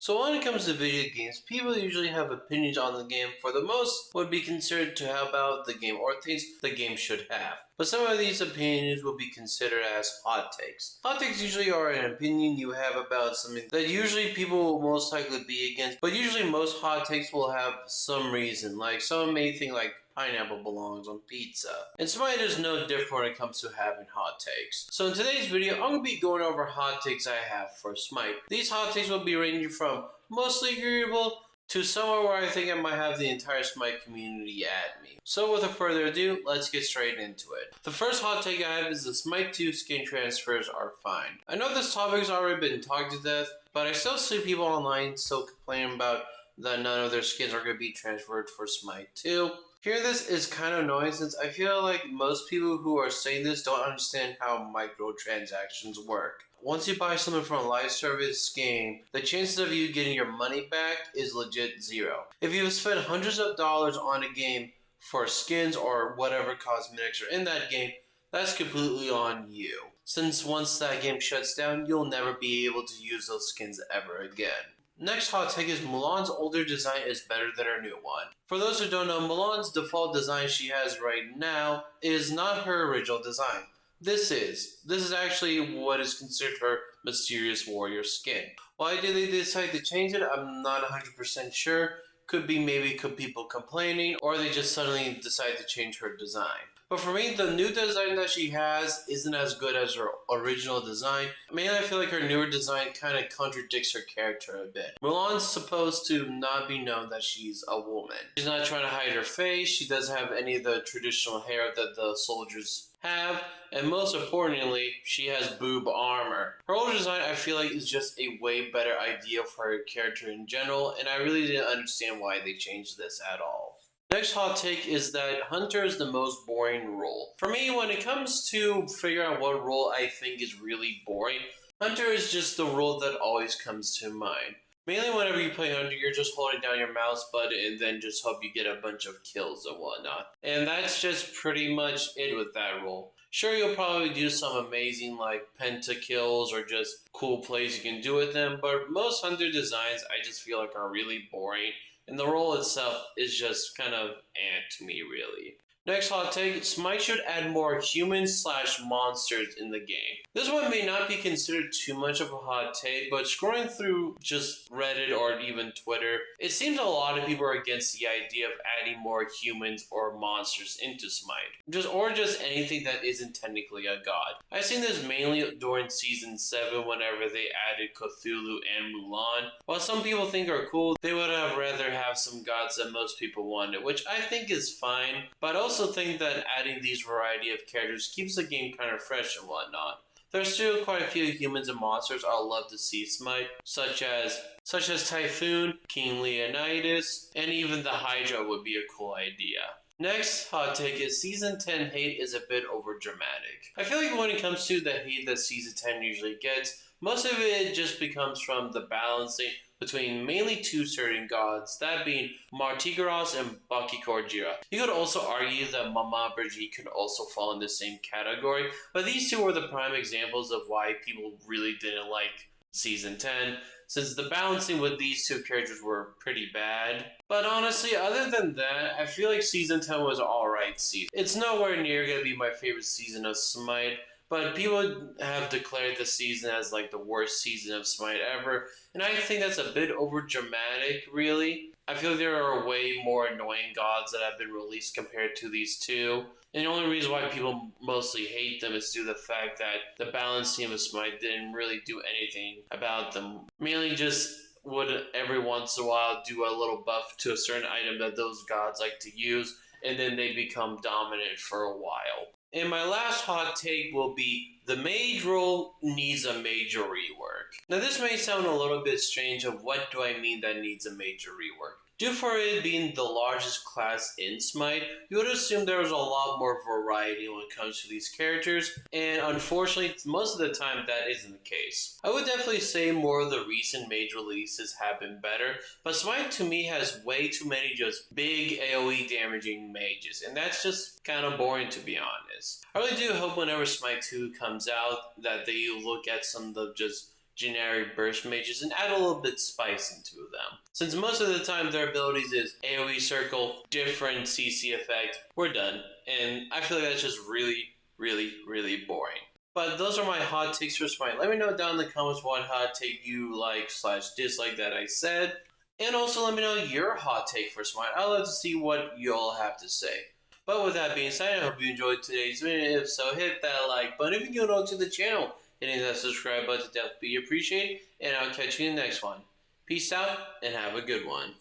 So when it comes to video games, people usually have opinions on the game for the most would be considered to help out the game or things the game should have. But some of these opinions will be considered as hot takes. Hot takes usually are an opinion you have about something that usually people will most likely be against, but usually most hot takes will have some reason, like some may think like pineapple belongs on pizza. And Smite is no different when it comes to having hot takes. So in today's video, I'm going to be going over hot takes I have for Smite. These hot takes will be ranging from mostly agreeable to somewhere where I think I might have the entire Smite community at me. So without further ado, let's get straight into it. The first hot take I have is the Smite 2 skin transfers are fine. I know this topic has already been talked to death, but I still see people online still complaining about that none of their skins are going to be transferred for Smite 2. Hearing this is kind of annoying since I feel like most people who are saying this don't understand how microtransactions work. Once you buy something from a live service game, the chances of you getting your money back is legit zero. If you've spent hundreds of dollars on a game for skins or whatever cosmetics are in that game, that's completely on you. Since once that game shuts down, you'll never be able to use those skins ever again. Next hot take is Mulan's older design is better than her new one. For those who don't know, Mulan's default design she has right now is not her original design. This is actually what is considered her Mysterious Warrior skin. Why did they decide to change it? I'm not 100% sure. Could be maybe people complaining, or they just suddenly decide to change her design. But for me, the new design that she has isn't as good as her original design. Mainly, I feel like her newer design kind of contradicts her character a bit. Mulan's supposed to not be known that she's a woman. She's not trying to hide her face, she doesn't have any of the traditional hair that the soldiers have, and most importantly, she has boob armor. Her older design, I feel like, is just a way better idea for her character in general, and I really didn't understand why they changed this at all. Next hot take is that Hunter is the most boring role. For me, when it comes to figuring out what role I think is really boring, Hunter is just the role that always comes to mind. Mainly whenever you play Hunter, you're just holding down your mouse button and then just hope you get a bunch of kills and whatnot. And that's just pretty much it with that role. Sure, you'll probably do some amazing like pentakills or just cool plays you can do with them, but most Hunter designs I just feel like are really boring. And the role itself is just kind of to me, really. Next hot take, Smite should add more humans/monsters in the game. This one may not be considered too much of a hot take, but scrolling through just Reddit or even Twitter, it seems a lot of people are against the idea of adding more humans or monsters into Smite. Just anything that isn't technically a god. I've seen this mainly during Season 7 whenever they added Cthulhu and Mulan. While some people think are cool, they would have rather have some gods that most people wanted, which I think is fine, but also think that adding these variety of characters keeps the game kind of fresh and whatnot. There's still quite a few humans and monsters I'd love to see Smite, such as Typhoon, King Leonidas, and even the Hydra would be a cool idea. Next hot take is Season 10 hate is a bit overdramatic. I feel like when it comes to the hate that Season 10 usually gets, most of it just becomes from the balancing between mainly two certain gods, that being Martigaros and Bakikor-Jira. You could also argue that Mama Brigitte could also fall in the same category, but these two were the prime examples of why people really didn't like Season 10, since the balancing with these two characters were pretty bad. But honestly, other than that, I feel like Season 10 was alright season. It's nowhere near going to be my favorite season of Smite, but people have declared the season as like the worst season of Smite ever, and I think that's a bit over dramatic, really. I feel there are way more annoying gods that have been released compared to these two, and the only reason why people mostly hate them is due to the fact that the balance team of Smite didn't really do anything about them. Mainly just would every once in a while do a little buff to a certain item that those gods like to use, and then they become dominant for a while. And my last hot take will be the mage role needs a major rework. Now this may sound a little bit strange of what do I mean that needs a major rework. Due for it being the largest class in Smite, you would assume there was a lot more variety when it comes to these characters, and unfortunately, most of the time that isn't the case. I would definitely say more of the recent mage releases have been better, but Smite to me has way too many just big AoE damaging mages, and that's just kind of boring to be honest. I really do hope whenever Smite 2 comes out that they look at some of the just generic burst mages and add a little bit spice into them. Since most of the time their abilities is AoE circle, different CC effect, we're done. And I feel like that's just really boring. But those are my hot takes for Smite. Let me know down in the comments what hot take you like / dislike that I said. And also let me know your hot take for Smite. I'd love to see what you all have to say. But with that being said, I hope you enjoyed today's video. If so, hit that like button. If you're new to the channel, hitting that subscribe button to definitely be appreciated. And I'll catch you in the next one. Peace out and have a good one.